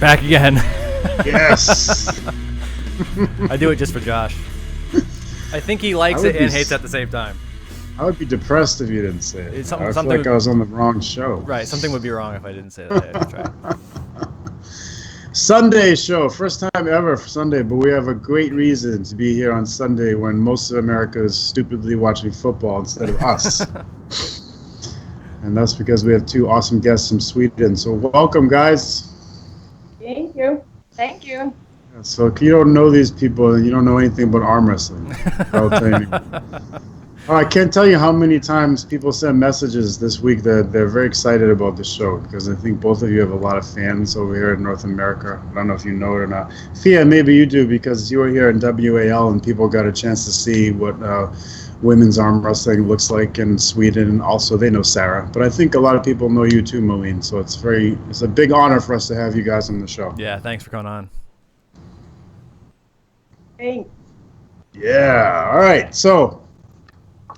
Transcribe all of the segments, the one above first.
Back again. Yes. I do it just for Josh. I think he likes it and hates it at the same time. I would be depressed if you didn't say it. I feel like I was on the wrong show. Right, something would be wrong if I didn't say that. That's right. Sunday show, first time ever for Sunday, but we have a great reason to be here on Sunday when most of America is stupidly watching football instead of us. And that's because we have two awesome guests from Sweden. So welcome, guys. Thank you. Thank you. So if you don't know these people, you don't know anything about arm wrestling. I'll tell you. I can't tell you how many times people send messages this week that they're very excited about the show, because I think both of you have a lot of fans over here in North America. I don't know if you know it or not. Fia, maybe you do, because you were here in WAL and people got a chance to see what women's arm wrestling looks like in Sweden, and also they know Sarah. But I think a lot of people know you too, Malin, so it's a big honor for us to have you guys on the show. Yeah, thanks for coming on. Thanks. Yeah, all right, so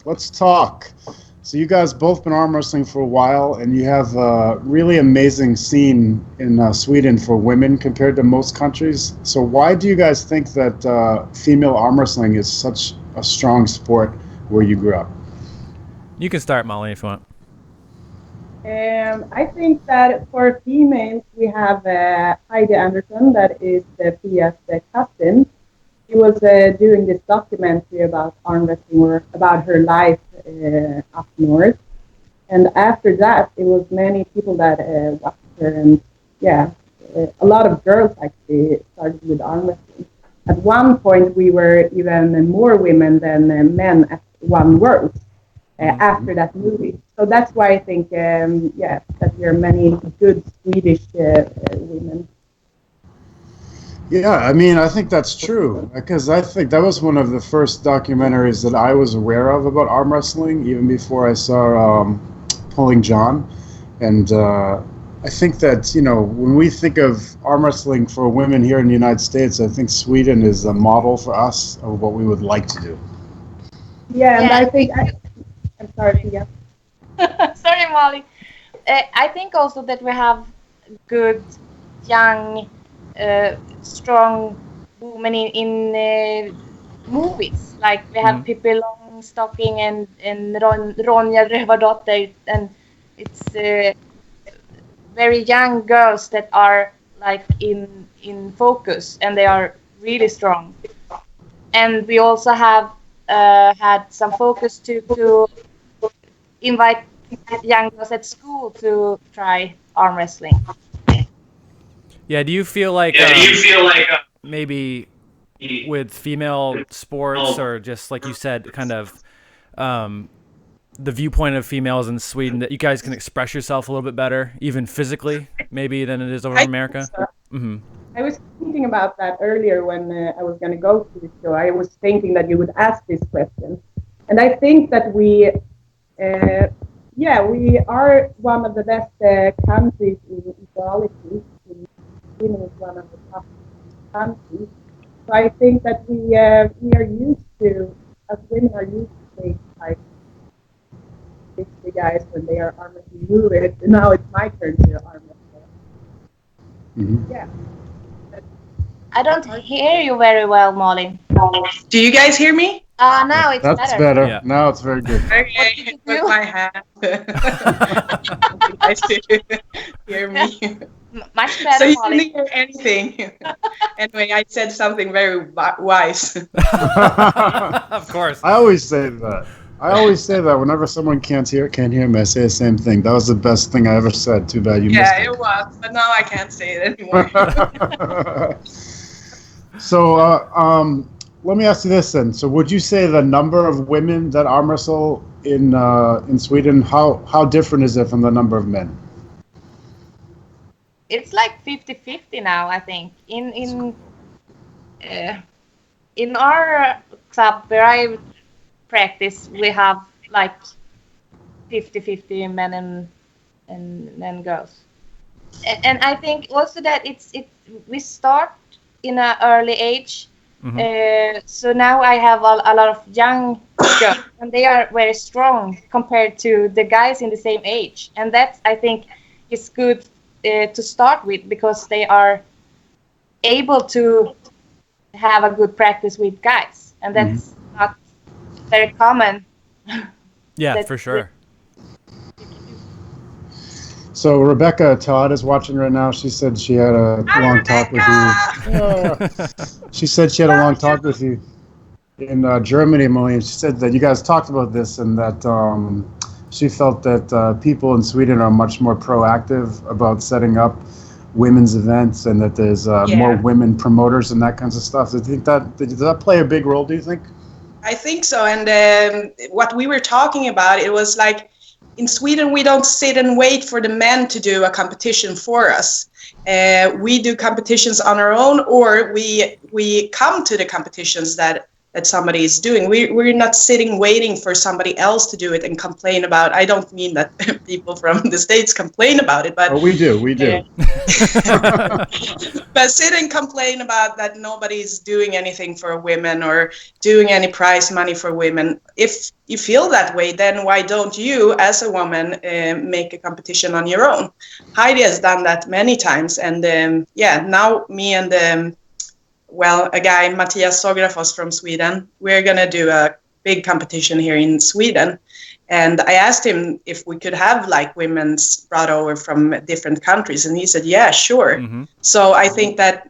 let's talk. So you guys both been arm wrestling for a while, and you have a really amazing scene in Sweden for women compared to most countries. So why do you guys think that female arm wrestling is such a strong sport where you grew up? You can start, Molly, if you want. I think that for females, we have Heidi Anderson, that is Pia's cousin. She was doing this documentary about arm wrestling, or about her life up north. And after that, it was many people that watched her. And a lot of girls actually started with arm wrestling. At one point, we were even more women than men at One World after that movie. So that's why I think, that there are many good Swedish women. Yeah, I mean, I think that's true, because I think that was one of the first documentaries that I was aware of about arm wrestling, even before I saw Pulling John. And I think that, when we think of arm wrestling for women here in the United States, I think Sweden is a model for us of what we would like to do. Yeah, and I think... I'm sorry, Pia. Sorry, Molly. I think also that we have good, young... strong women in movies. Like we have Pippi Longstocking and Ronja Rövardotter, and it's very young girls that are like in focus, and they are really strong. And we also have had some focus to invite young girls at school to try arm wrestling. Yeah, do you feel like maybe with female sports, or just like you said, kind of the viewpoint of females in Sweden, that you guys can express yourself a little bit better, even physically, maybe, than it is over in America? So. Mm-hmm. I was thinking about that earlier when I was going to go to the show. I was thinking that you would ask this question. And I think that we are one of the best countries in equality. Sweden is one of the top countries. So I think that we are used to, as women are used to take like the guys when they are arm wrestling move it. Now it's my turn to arm wrestle. Mm-hmm. Yeah. I don't hear you very well, Molly. Do you guys hear me? Now it's better. That's better. Yeah. Now it's very good. Okay, with my hand. You guys hear me? Much better, so you Molly. didn't hear anything. Anyway, I said something very wise. Of course. I always say that whenever someone can't hear me, I say the same thing. That was the best thing I ever said. Too bad you missed it. Yeah, it was, but now I can't say it anymore. So, let me ask you this then. So, would you say the number of women that arm wrestle in Sweden, how different is it from the number of men? It's like 50-50 now, I think. In our club where I practice, we have like 50-50 men and girls. And I think also that we start in an early age. Mm-hmm. So now I have a lot of young girls, and they are very strong compared to the guys in the same age. And that, I think, is good to start with, because they are able to have a good practice with guys, and that's not very common. Yeah, for sure. So Rebecca Todd is watching right now. She said she had a long talk with you. She said she had a long talk with you in Germany, Malin. She said that you guys talked about this and that she felt that people in Sweden are much more proactive about setting up women's events and that there's more women promoters and that kinds of stuff. Do you think does that play a big role, do you think? I think so. And what we were talking about, it was like, in Sweden, we don't sit and wait for the men to do a competition for us. We do competitions on our own, or we come to the competitions that somebody is doing. We're not sitting waiting for somebody else to do it and complain about. I don't mean that people from the States complain about it, but we do. But sit and complain about that nobody's doing anything for women or doing any prize money for women. If you feel that way, then why don't you, as a woman, make a competition on your own? Heidi has done that many times, and now me and a guy, Mattias Sografos from Sweden, we're going to do a big competition here in Sweden. And I asked him if we could have like women's brought over from different countries. And he said, yeah, sure. Mm-hmm. So I think that,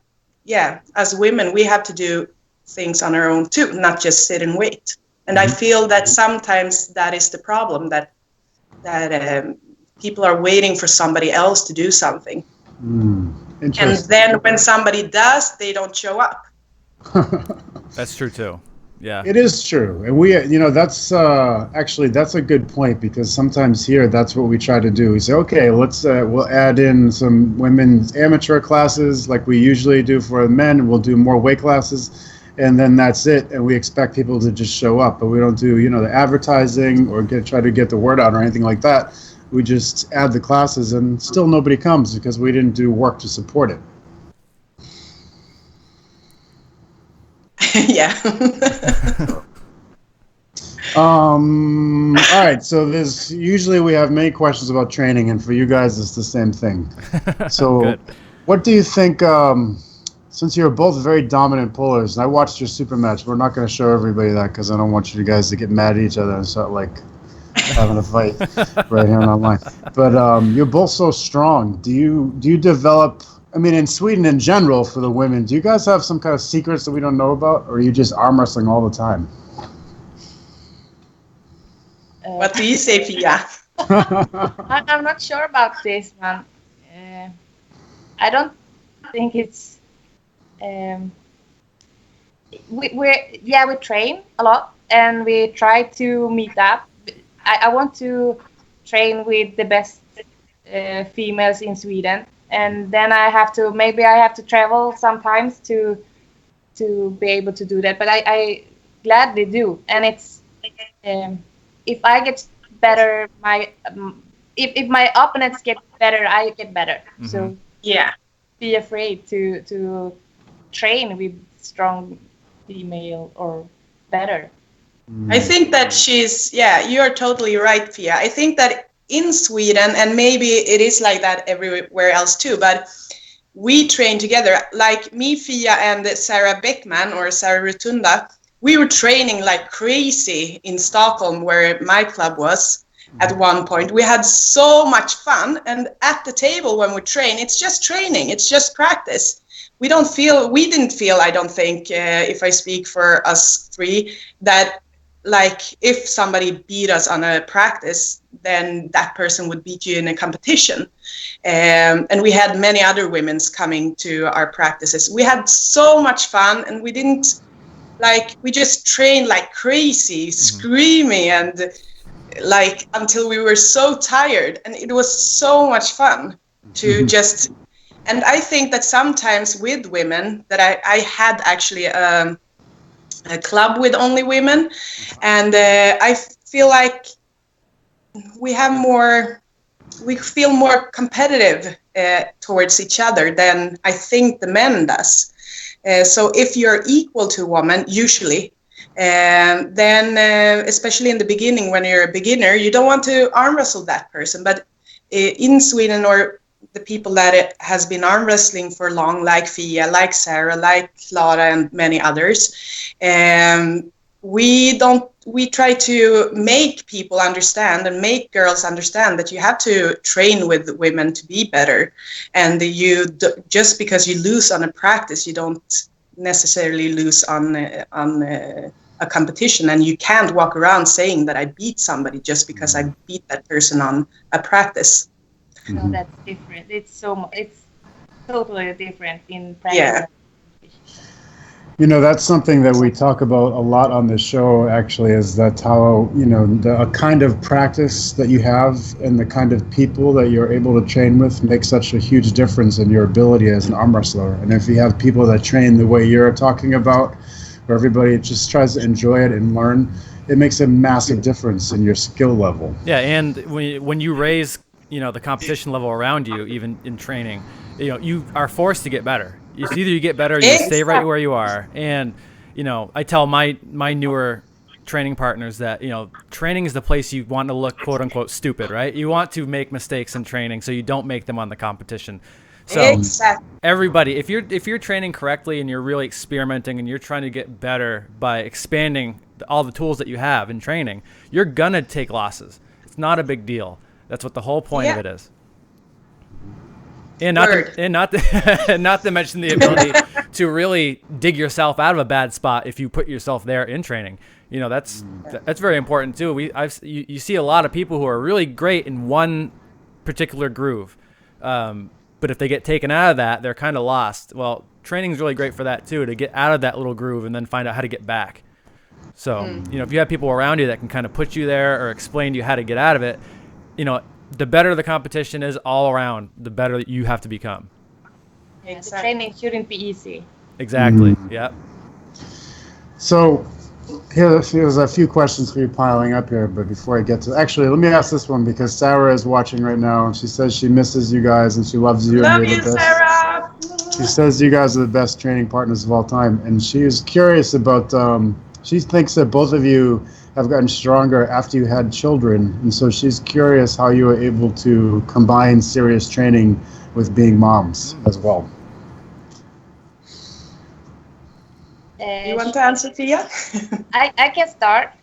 as women, we have to do things on our own too, not just sit and wait. And I feel that sometimes that is the problem, that people are waiting for somebody else to do something. And then when somebody does, they don't show up. That's true too. Yeah, it is true. And we, that's actually, that's a good point, because sometimes here, that's what we try to do. We say, okay, we'll add in some women's amateur classes like we usually do for men, and we'll do more weight classes, and then that's it. And we expect people to just show up, but we don't do, the advertising or try to get the word out or anything like that. We just add the classes, and still nobody comes because we didn't do work to support it. Yeah. All right. So usually we have many questions about training, and for you guys, it's the same thing. So, what do you think? Since you're both very dominant pullers, and I watched your super match, we're not going to show everybody that because I don't want you guys to get mad at each other and start having a fight right here online. But you're both so strong. Do you develop? I mean, in Sweden in general, for the women, do you guys have some kind of secrets that we don't know about, or are you just arm wrestling all the time? What do you say, Pia? I'm not sure about this one. I don't think it's. We train a lot, and we try to meet up. I want to train with the best females in Sweden. And then I have to travel sometimes to be able to do that. But I gladly do. And it's if I get better, if my opponents get better, I get better. Mm-hmm. So be afraid to train with strong female or better. I think that you're totally right, Pia. I think that in Sweden, and maybe it is like that everywhere else too, but we train together. Like me, Fia, and Sarah Beckman, or Sarah Rotunda, we were training like crazy in Stockholm, where my club was at one point. We had so much fun, and at the table when we train, it's just training, it's just practice. We didn't feel, I don't think, if I speak for us three, that like if somebody beat us on a practice, then that person would beat you in a competition. And we had many other women coming to our practices. We had so much fun, and we just trained like crazy, screaming, and until we were so tired. And it was so much fun to just, and I think that sometimes with women that I had actually a club with only women, and I feel like we feel more competitive towards each other than I think the men does. So if you're equal to a woman, usually, then especially in the beginning, when you're a beginner, you don't want to arm wrestle that person. But in Sweden, or the people that has been arm wrestling for long, like Fia, like Sarah, like Clara, and many others, we try to make people understand and make girls understand that you have to train with women to be better, and just because you lose on a practice, you don't necessarily lose on a competition, and you can't walk around saying that I beat somebody just because I beat that person on a practice. No, that's different. It's totally different in practice. Yeah. You know, that's something that we talk about a lot on the show, actually, is that how, you know, the kind of practice that you have and the kind of people that you're able to train with makes such a huge difference in your ability as an arm wrestler. And if you have people that train the way you're talking about, where everybody just tries to enjoy it and learn, it makes a massive difference in your skill level. Yeah, and when you raise, you know, the competition level around you, even in training, you know, you are forced to get better. It's either you get better or you stay right where you are. And, you know, I tell my newer training partners that, you know, training is the place you want to look, quote unquote, stupid, right? You want to make mistakes in training so you don't make them on the competition. So everybody, if you're training correctly and you're really experimenting and you're trying to get better by expanding all the tools that you have in training, you're gonna take losses. It's not a big deal. That's what the whole point of it is. And not to mention the ability to really dig yourself out of a bad spot if you put yourself there in training. You know, that's very important too. You see a lot of people who are really great in one particular groove, but if they get taken out of that, they're kind of lost. Well, training is really great for that too, to get out of that little groove and then find out how to get back. So, you know, if you have people around you that can kind of put you there or explain to you how to get out of it, you know, the better the competition is all around, the better you have to become. Yeah, the training shouldn't be easy. Exactly. Yep. So here's a few questions for you piling up here, but before I get to, actually, let me ask this one, because Sarah is watching right now and she says she misses you guys and she loves you. Love and you're you, the best. Sarah. She says you guys are the best training partners of all time, and she is curious about. She thinks that both of you have gotten stronger after you had children, and so she's curious how you were able to combine serious training with being moms as well. You want to answer, Tia? I can start.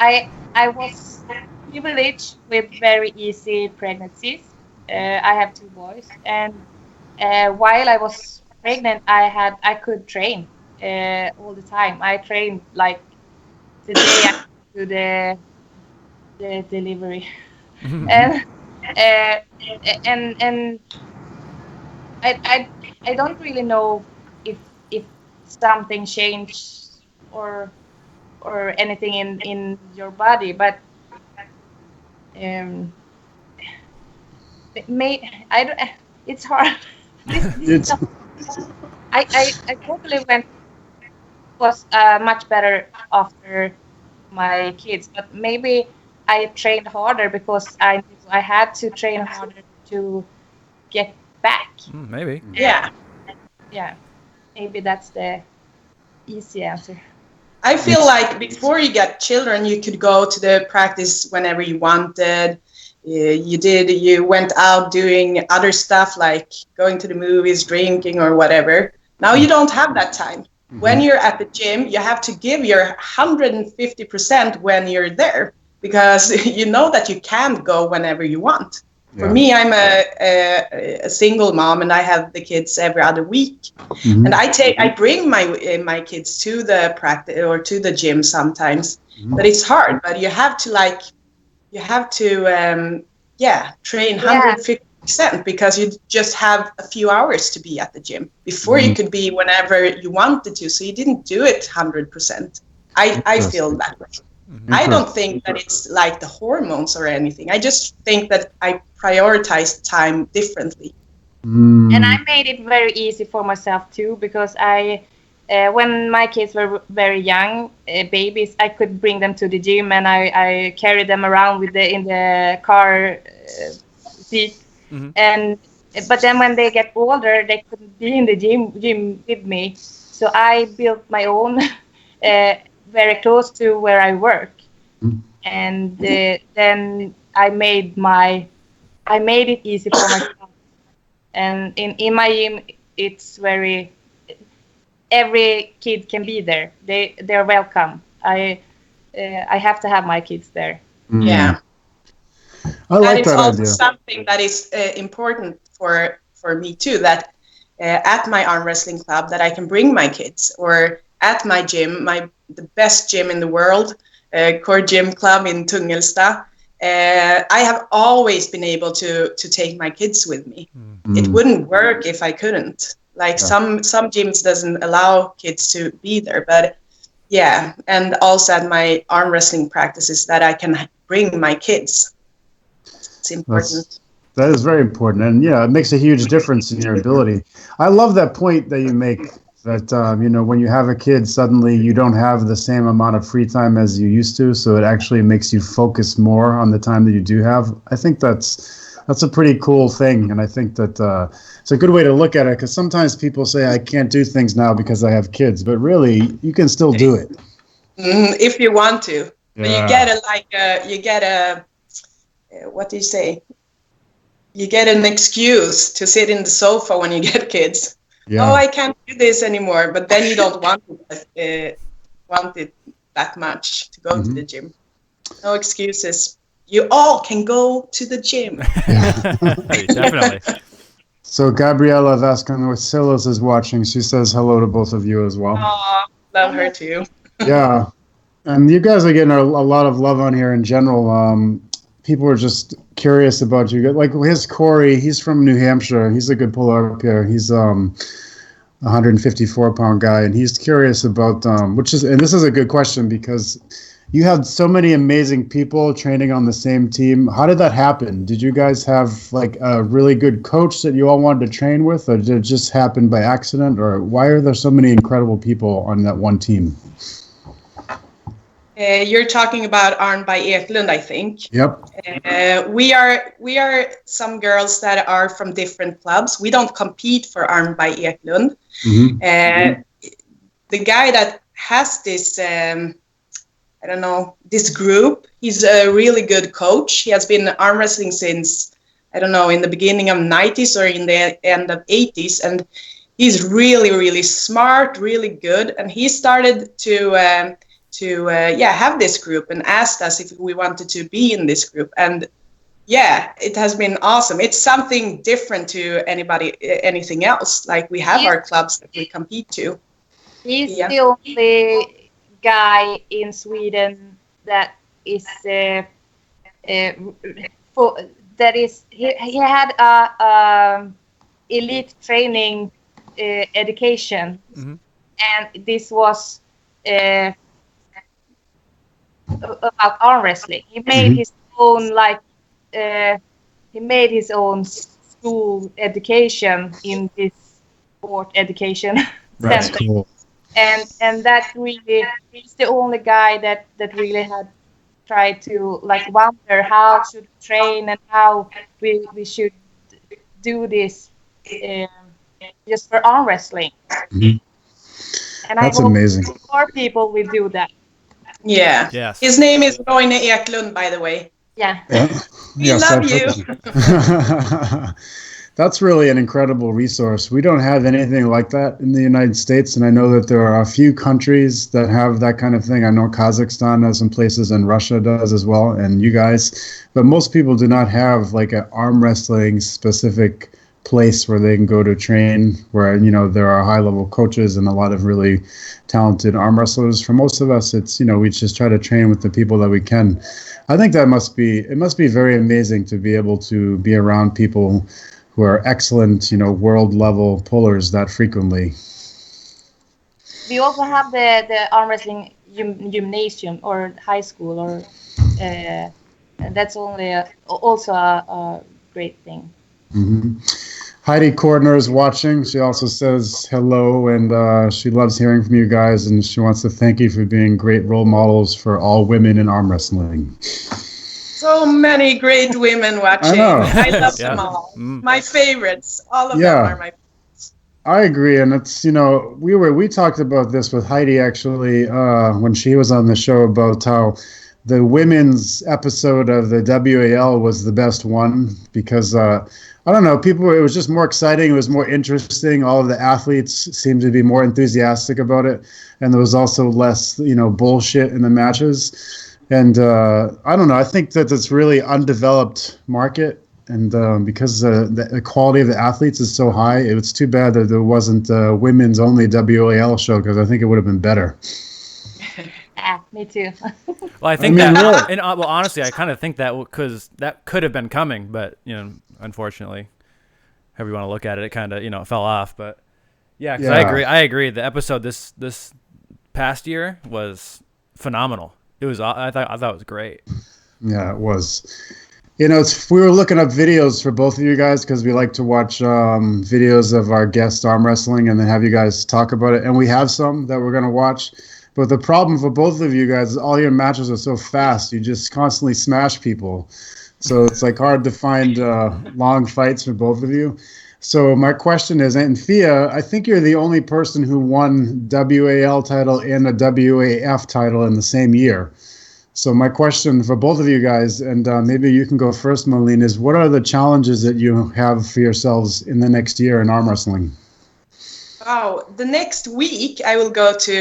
I was privileged with very easy pregnancies. I have 2 boys, and while I was pregnant, I could train all the time. I trained like the day after the delivery, and and I don't really know if something changed or anything in your body, but it's hard. I totally was much better after my kids, but maybe I trained harder because I had to train harder to get back. Maybe. Yeah. Maybe that's the easy answer. I feel like before you got children, you could go to the practice whenever you wanted. You went out doing other stuff like going to the movies, drinking, or whatever. Now you don't have that time. When you're at the gym, you have to give your 150% when you're there, because you know that you can't go whenever you want. For me, I'm a single mom, and I have the kids every other week. And I bring my kids to the practice or to the gym sometimes, but it's hard. But you have to train 150% because you just have a few hours to be at the gym. Before you could be whenever you wanted to, so you didn't do it 100%. I feel that way. I don't think that it's like the hormones or anything. I just think that I prioritize time differently. And I made it very easy for myself too, because when my kids were very young, babies, I could bring them to the gym, and I carried them around in the car seat. But then when they get older, they couldn't be in the gym with me. So I built my own very close to where I work. And then I made my I made it easy for myself. And in my gym, it's every kid can be there. They're welcome. I have to have my kids there. Yeah. I like it's that also idea. something that is important for me too, that at my arm wrestling club that I can bring my kids, or at my gym, the best gym in the world, Core Gym Club in Tungelsta. I have always been able to take my kids with me. It wouldn't work if I couldn't. Like some gyms doesn't allow kids to be there, but yeah, and also at my arm wrestling practices that I can bring my kids. It's important. That is very important, and yeah, it makes a huge difference in your ability. I love that point that you make, that when you have a kid, suddenly you don't have the same amount of free time as you used to, so it actually makes you focus more on the time that you do have. I think that's a pretty cool thing, and I think that it's a good way to look at it, because sometimes people say, I can't do things now because I have kids, but really, you can still do it. If you want to. Yeah. But you get a what do you say? You get an excuse to sit in the sofa when you get kids. Yeah. Oh, I can't do this anymore. But then you don't want it that much to go to the gym. No excuses. You all can go to the gym. Definitely. So Gabriela Vasconcelos is watching. She says hello to both of you as well. Oh, love her too. Yeah. And you guys are getting a lot of love on here in general. People are just curious about you. Like his Corey, he's from New Hampshire. He's a good puller up here. He's 154-pound guy, and he's curious about and this is a good question, because you have so many amazing people training on the same team. How did that happen? Did you guys have like a really good coach that you all wanted to train with, or did it just happen by accident, or why are there so many incredible people on that one team? You're talking about Arn by Eklund, I think. Yep. We are some girls that are from different clubs. We don't compete for Arn by Eklund. The guy that has this, this group, he's a really good coach. He has been arm wrestling since, in the beginning of 90s or in the end of 80s. And he's really, really smart, really good. And he started to have this group and asked us if we wanted to be in this group. And yeah, it has been awesome. It's something different to anything else. Like we have our clubs that we compete to. He's the only guy in Sweden that is he had a elite training education, and this was about arm wrestling. He made his own school education in this sport education That's center. cool. And that really, he's the only guy that really had tried to wonder how should train and how we should do this just for arm wrestling. And That's I hope amazing. more people will do that. Yeah. Yes. His name is Roine Eklund, by the way. Yeah. We love you. That's really an incredible resource. We don't have anything like that in the United States, and I know that there are a few countries that have that kind of thing. I know Kazakhstan has some places, and Russia does as well, and you guys. But most people do not have like an arm wrestling specific place where they can go to train, where there are high-level coaches and a lot of really talented arm wrestlers. For most of us, it's we just try to train with the people that we can. I think it must be very amazing to be able to be around people who are excellent, world level pullers that frequently. We also have the arm wrestling gymnasium or high school, or that's also a great thing. Heidi Cordner is watching. She also says hello, and she loves hearing from you guys, and she wants to thank you for being great role models for all women in arm wrestling. So many great women watching. I love them all. My favorites. All of them are my favorites. I agree, and it's we talked about this with Heidi actually when she was on the show, about how the women's episode of the WAL was the best one because I don't know, it was just more exciting. It was more interesting. All of the athletes seemed to be more enthusiastic about it. And there was also less, bullshit in the matches. And I don't know, I think that it's really undeveloped market. And because the quality of the athletes is so high, it's too bad that there wasn't a women's only WAL show because I think it would have been better. Yeah, me too. Well, I think that, and honestly, I kind of think that because that could have been coming, but unfortunately, however you want to look at it, it kind of it fell off. But yeah, because I agree. The episode this past year was phenomenal. It was I thought it was great. Yeah, it was. We were looking up videos for both of you guys because we like to watch videos of our guest arm wrestling and then have you guys talk about it. And we have some that we're going to watch. But the problem for both of you guys is all your matches are so fast. You just constantly smash people. So it's hard to find long fights for both of you. So my question is, and Fia, I think you're the only person who won WAL title and a WAF title in the same year. So my question for both of you guys, and maybe you can go first, Malin, is what are the challenges that you have for yourselves in the next year in arm wrestling? Oh, the next week I will go to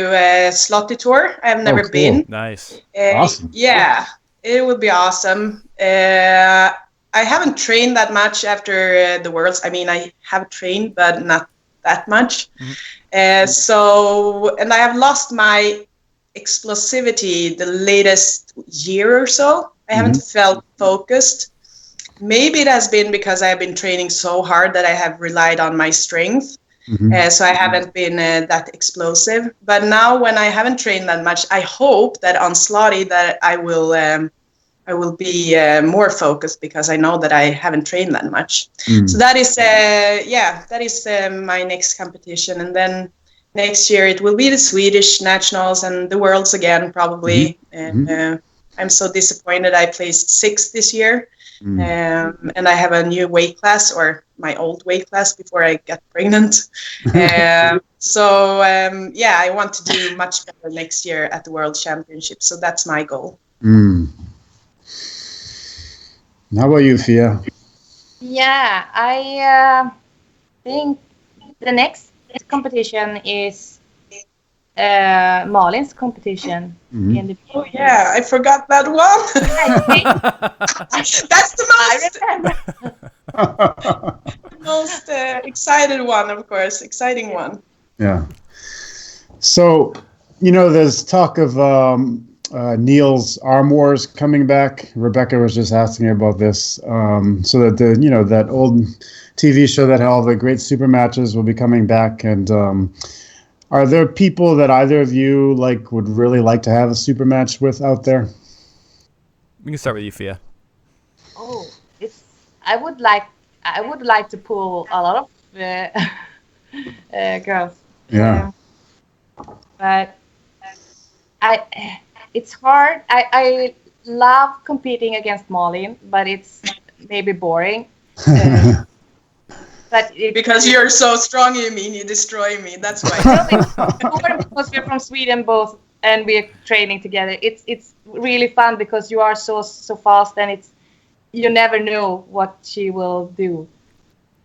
Slotty Tour. I've never been. Nice. Awesome. Yeah, it would be awesome. I haven't trained that much after the Worlds. I mean, I have trained, but not that much. Mm-hmm. And I have lost my explosivity the latest year or so. I haven't felt focused. Maybe it has been because I have been training so hard that I have relied on my strength. Mm-hmm. So I haven't been that explosive. But now when I haven't trained that much, I hope that on Slotty that I will be more focused because I know that I haven't trained that much. So that is my next competition. And then next year it will be the Swedish nationals and the Worlds again, probably. And I'm so disappointed I placed 6th this year. And I have a new weight class, or my old weight class before I got pregnant. I want to do much better next year at the World Championship. So that's my goal. How about you, Fia? Yeah, I think the next competition is Malin's competition. In the I forgot that one. That's the most excited one, of course. Exciting one. Yeah. So, there's talk of Neil's Arm Wars coming back. Rebecca was just asking about this. So that that old TV show that had all the great super matches will be coming back. And are there people that either of you would really like to have a super match with out there? We can start with you, Fia. Oh, I would like to pull a lot of girls. Yeah. But it's hard. I love competing against Malin, but it's maybe boring. But because you're so strong, you mean you destroy me. That's why. Because we're from Sweden both, and we're training together. It's really fun because you are so fast, and you never know what she will do.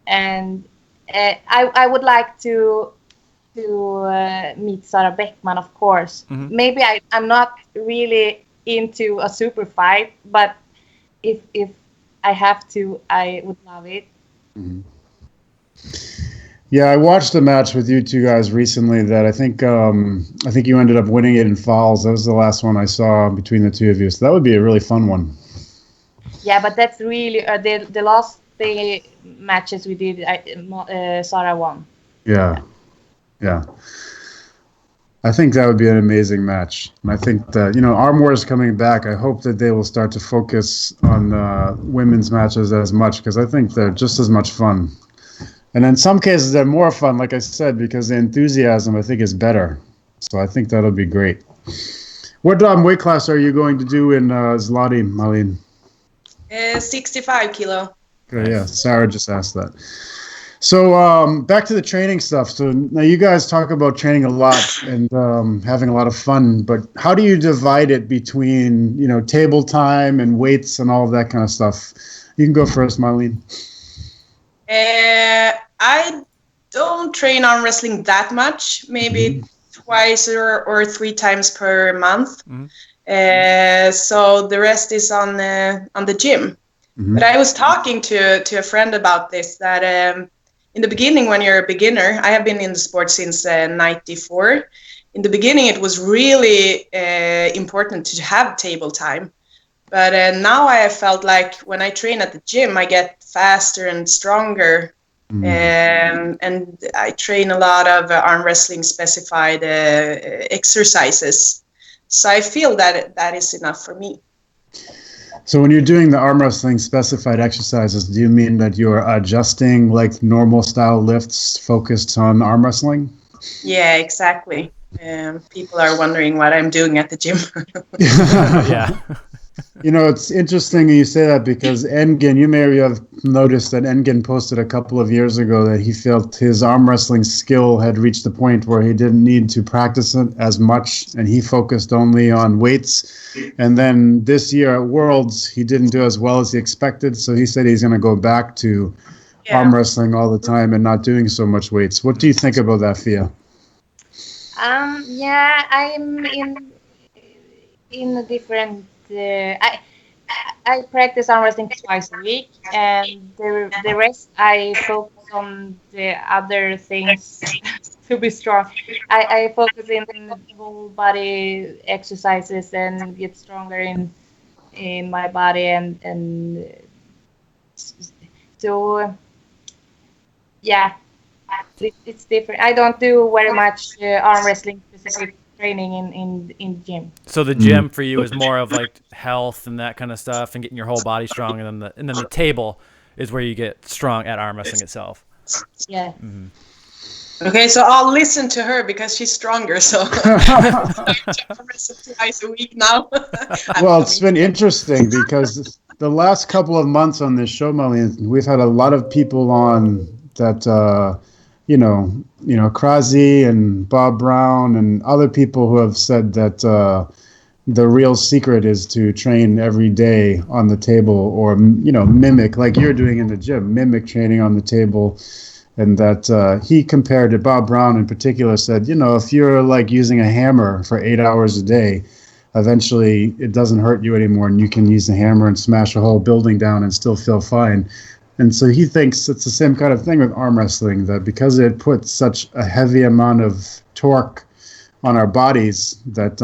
And I would like to meet Sarah Beckman, of course. Mm-hmm. Maybe I'm not really into a super fight, but if I have to, I would love it. Mm-hmm. Yeah, I watched a match with you two guys recently that I think you ended up winning it in fouls. That was the last one I saw between the two of you. So that would be a really fun one. Yeah, but that's really the last matches we did. Sarah won. Yeah. I think that would be an amazing match. And I think that, Arm Wars coming back, I hope that they will start to focus on women's matches as much because I think they're just as much fun. And in some cases, they're more fun, like I said, because the enthusiasm, I think, is better. So I think that'll be great. What weight class are you going to do in Zlati, Malin? 65 kilo. Okay, yeah, Sarah just asked that. So back to the training stuff. So now you guys talk about training a lot and having a lot of fun, but how do you divide it between, table time and weights and all of that kind of stuff? You can go first, Malin. I don't train arm wrestling that much, maybe twice or 3 times per month. So the rest is on the gym. But I was talking to a friend about this, that in the beginning, when you're a beginner, I have been in the sport since 94. In the beginning, it was really important to have table time. But now I have felt like when I train at the gym, I get faster and stronger. And I train a lot of arm wrestling specified exercises. So I feel that is enough for me. So when you're doing the arm wrestling specified exercises, do you mean that you're adjusting like normal style lifts focused on arm wrestling? Yeah, exactly. People are wondering what I'm doing at the gym. Yeah. It's interesting you say that because Engen, you may have noticed that Engen posted a couple of years ago that he felt his arm wrestling skill had reached the point where he didn't need to practice it as much and he focused only on weights. And then this year at Worlds, he didn't do as well as he expected. So he said he's going to go back to arm wrestling all the time and not doing so much weights. What do you think about that, Fia? Yeah, I'm in a different. I practice arm wrestling twice a week, and the rest I focus on the other things to be strong. I focus in whole body exercises and get stronger in my body and so yeah, it's different. I don't do very much arm wrestling specific training in gym. So the gym for you is more of like health and that kind of stuff and getting your whole body strong, and then the table is where you get strong at arm wrestling itself. Yeah. Okay, so I'll listen to her because she's stronger. So arm wrestle twice a week now. Well, it's been interesting because the last couple of months on this show, Malin, we've had a lot of people on that. Krazy and Bob Brown and other people who have said that the real secret is to train every day on the table or, mimic, like you're doing in the gym, mimic training on the table. And that he compared it, Bob Brown in particular said, if you're like using a hammer for 8 hours a day, eventually it doesn't hurt you anymore and you can use the hammer and smash a whole building down and still feel fine. And so he thinks it's the same kind of thing with arm wrestling, that because it puts such a heavy amount of torque on our bodies, that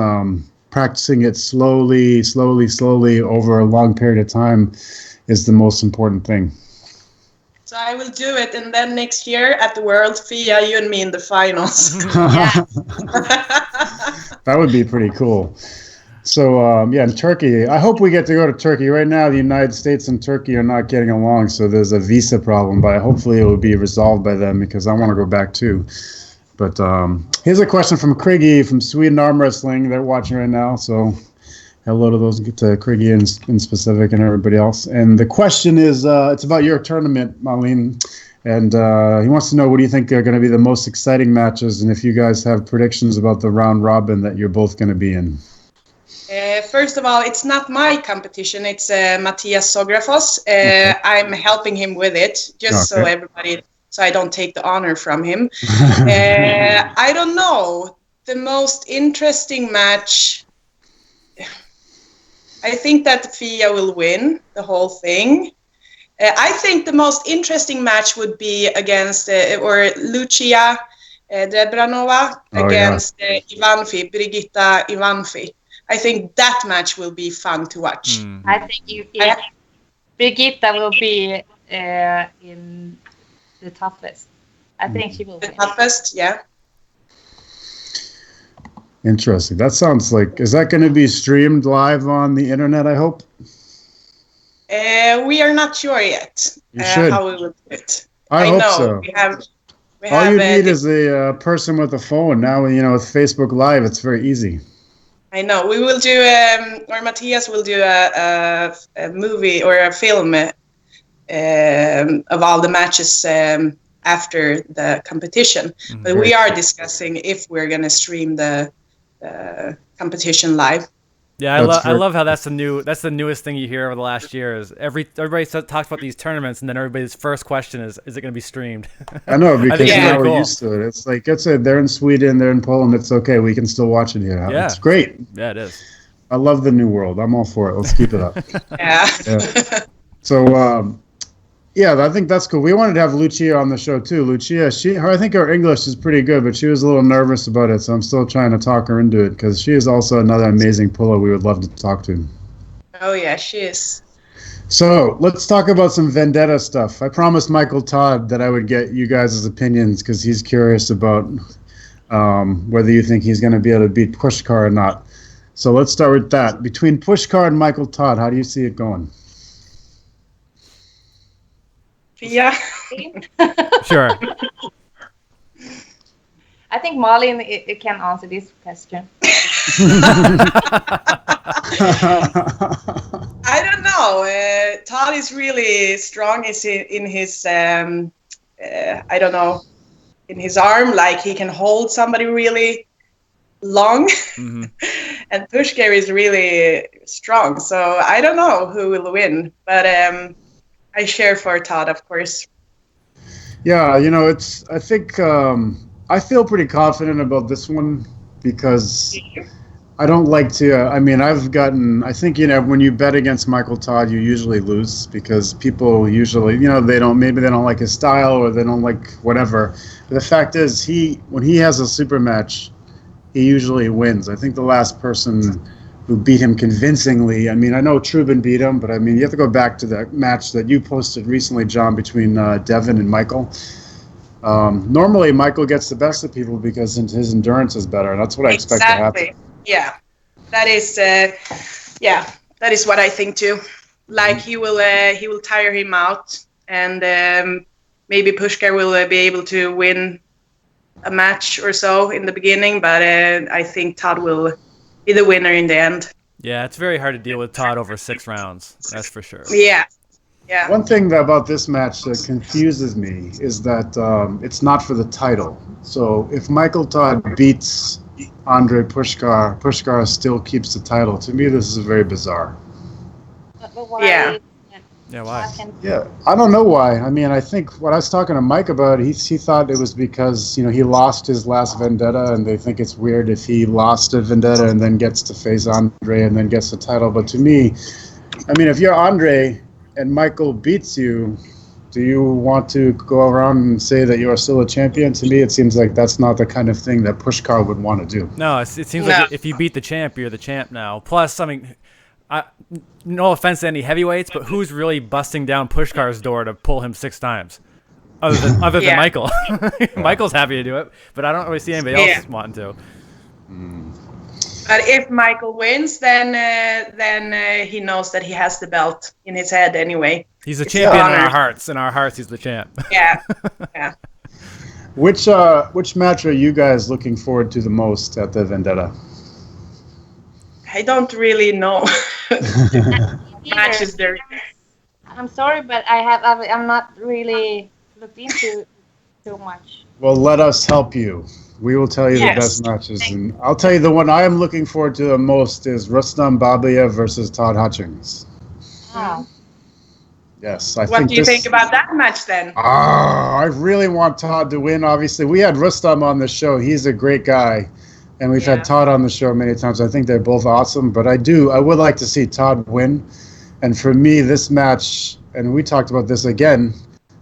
practicing it slowly over a long period of time is the most important thing. So I will do it, and then next year at the World, Fia, you and me in the finals. That would be pretty cool. So, in Turkey, I hope we get to go to Turkey. Right now, the United States and Turkey are not getting along, so there's a visa problem, but hopefully it will be resolved by then because I want to go back too. But here's a question from Kriggy from Sweden Arm Wrestling. They're watching right now, so hello to those, to Kriggy in specific and everybody else. And the question is, it's about your tournament, Malin. And he wants to know, what do you think are going to be the most exciting matches, and if you guys have predictions about the round robin that you're both going to be in. First of all, it's not my competition. It's Matthias Sografos. I'm helping him with it, just so I don't take the honor from him. I don't know. The most interesting match, I think that Fia will win the whole thing. I think the most interesting match would be against Lucia Debranova against Brigitta Ivanfi. I think that match will be fun to watch. I think Brigitta will be in the toughest. I think she will win. The toughest, yeah. Interesting. That sounds like, is that going to be streamed live on the internet, I hope? We are not sure yet how we will do it. I hope so. All you need is a person with a phone. Now, with Facebook Live, it's very easy. I know. We will do, or Matthias will do a movie or a film of all the matches after the competition. But we are discussing if we're going to stream the competition live. Yeah, I love how that's the newest thing you hear over the last year is everybody talks about these tournaments, and then everybody's first question is it going to be streamed? I know, because now we're cool. used to it. It's like they're in Sweden, they're in Poland. It's okay, we can still watch it here. Yeah. It's great. Yeah, it is. I love the new world. I'm all for it. Let's keep it up. Yeah. So, I think that's cool. We wanted to have Lucia on the show too. Lucia, I think her English is pretty good, but she was a little nervous about it, so I'm still trying to talk her into it because she is also another amazing puller we would love to talk to. Oh yeah, she is. So let's talk about some Vendetta stuff. I promised Michael Todd that I would get you guys' opinions because he's curious about whether you think he's going to be able to beat Pushkar or not. So let's start with that. Between Pushkar and Michael Todd, how do you see it going? Yeah. Sure. I think Malin can answer this question. I don't know. Todd is really strong in his, I don't know, in his arm. Like he can hold somebody really long. Mm-hmm. And Pushkar is really strong. So I don't know who will win. But I share for Todd, of course. Yeah, I think I feel pretty confident about this one because I don't like to, I think, when you bet against Michael Todd, you usually lose because people usually, they don't like his style or they don't like whatever. But the fact is, when he has a super match, he usually wins. I think the last person who beat him convincingly, I know Trubin beat him, but you have to go back to that match that you posted recently, John, between Devin and Michael. Normally, Michael gets the best of people because his endurance is better, and that's what I expect to happen. Yeah, that is what I think too. Like he will tire him out, and maybe Pushkar will be able to win a match or so in the beginning, but I think Todd will be the winner in the end. Yeah, it's very hard to deal with Todd over 6 rounds. That's for sure. Yeah. Yeah. One thing about this match that confuses me is that it's not for the title. So if Michael Todd beats Andrei Pushkar, Pushkar still keeps the title. To me, this is very bizarre. But why? Yeah. Yeah, why? Yeah, I don't know why. I think what I was talking to Mike about, he thought it was because, he lost his last Vendetta, and they think it's weird if he lost a Vendetta and then gets to face Andre and then gets the title. But to me, if you're Andre and Michael beats you, do you want to go around and say that you are still a champion? To me, it seems like that's not the kind of thing that Pushkar would want to do. No, it seems like if you beat the champ, you're the champ now. Plus, no offense to any heavyweights, but who's really busting down Pushkar's door to pull him 6 times? Other than Michael. Michael's happy to do it, but I don't really see anybody else wanting to. But if Michael wins, then he knows that he has the belt in his head anyway. He's a champion in our hearts. In our hearts, he's the champ. Yeah, yeah. Which match are you guys looking forward to the most at the Vendetta? I don't really know. Matches there. I'm sorry, but I'm not really looked into too much. Well, let us help you. We will tell you the best matches, and I'll tell you the one I am looking forward to the most is Rustam Babayev versus Todd Hutchings. Wow. Yes, What do you think about that match then? I really want Todd to win. Obviously, we had Rustam on the show. He's a great guy, and we've had Todd on the show many times. I think they're both awesome, but I would like to see Todd win. And for me, this match, and we talked about this again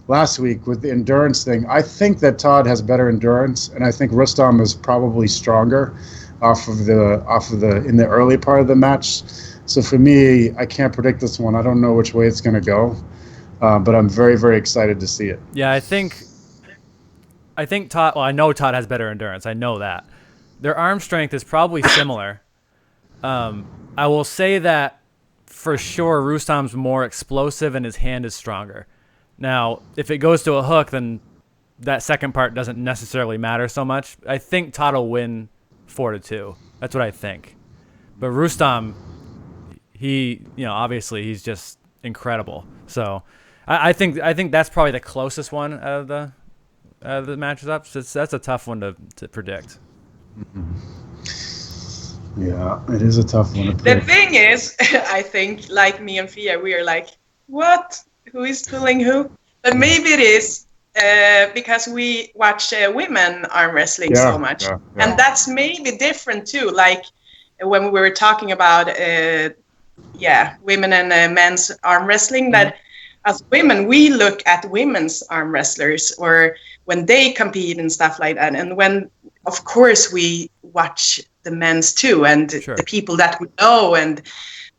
last week with the endurance thing, I think that Todd has better endurance, and I think Rustam is probably stronger in the early part of the match. So for me, I can't predict this one. I don't know which way it's going to go, but I'm very, very excited to see it. Yeah, I think Todd. Well, I know Todd has better endurance. I know that their arm strength is probably similar. I will say that for sure, Rustam's more explosive and his hand is stronger. Now, if it goes to a hook, then that second part doesn't necessarily matter so much. I think Todd will win 4-2. That's what I think. But Rustam, obviously he's just incredible. So I think that's probably the closest one out of that matches up? So that's a tough one to predict. Yeah, it is a tough one to The predict. thing is, I think, like me and Fia, we are like, what? Who is pulling who? But maybe it is because we watch women arm wrestling so much. And that's maybe different too. Like when we were talking about, women and men's arm wrestling, that as women, we look at women's arm wrestlers or when they compete and stuff like that. And when, of course, we watch the men's too and the people that we know.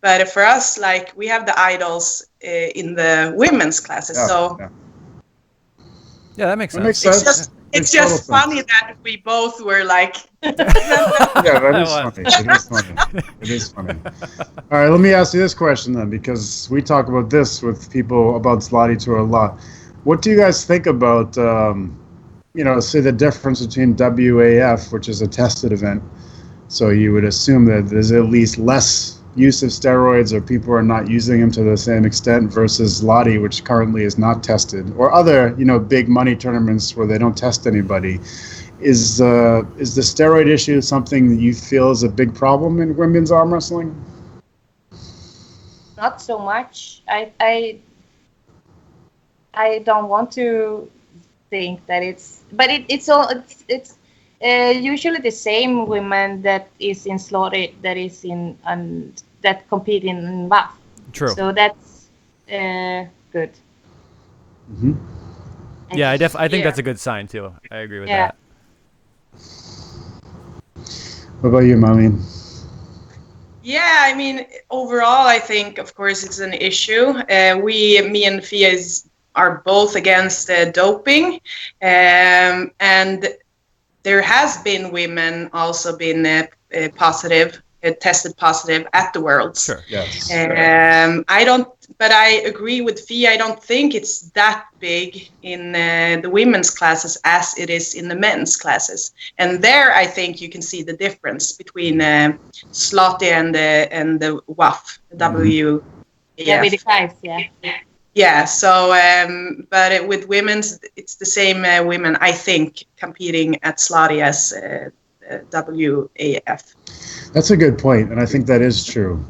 But for us, like, we have the idols in the women's classes. Yeah, that makes sense. It's just funny that we both were like... Yeah, that is funny. It is funny. All right, let me ask you this question then, because we talk about this with people about Zlati Tour a lot. What do you guys think about, say the difference between WAF, which is a tested event, so you would assume that there's at least less use of steroids or people are not using them to the same extent, versus Zlati, which currently is not tested, or other, big money tournaments where they don't test anybody. Is the steroid issue something that you feel is a big problem in women's arm wrestling? Not so much. I don't want to think that it's usually the same women that is in slaughter that is in that compete in WAF. True. So that's good. Mm-hmm. Yeah, I think that's a good sign too. I agree with that. What about you, Malin? Yeah, I mean, overall, I think, of course, it's an issue. Me and Fia are both against doping, and there has been women also been tested positive at the Worlds. Sure. Yes. But I agree with Fia. I don't think it's that big in the women's classes as it is in the men's classes. And there, I think you can see the difference between Slotty and the WAF, WAF. Yeah, with the guys, Yeah, so, but with women's, it's the same women, I think, competing at Slotty as WAF. That's a good point, and I think that is true.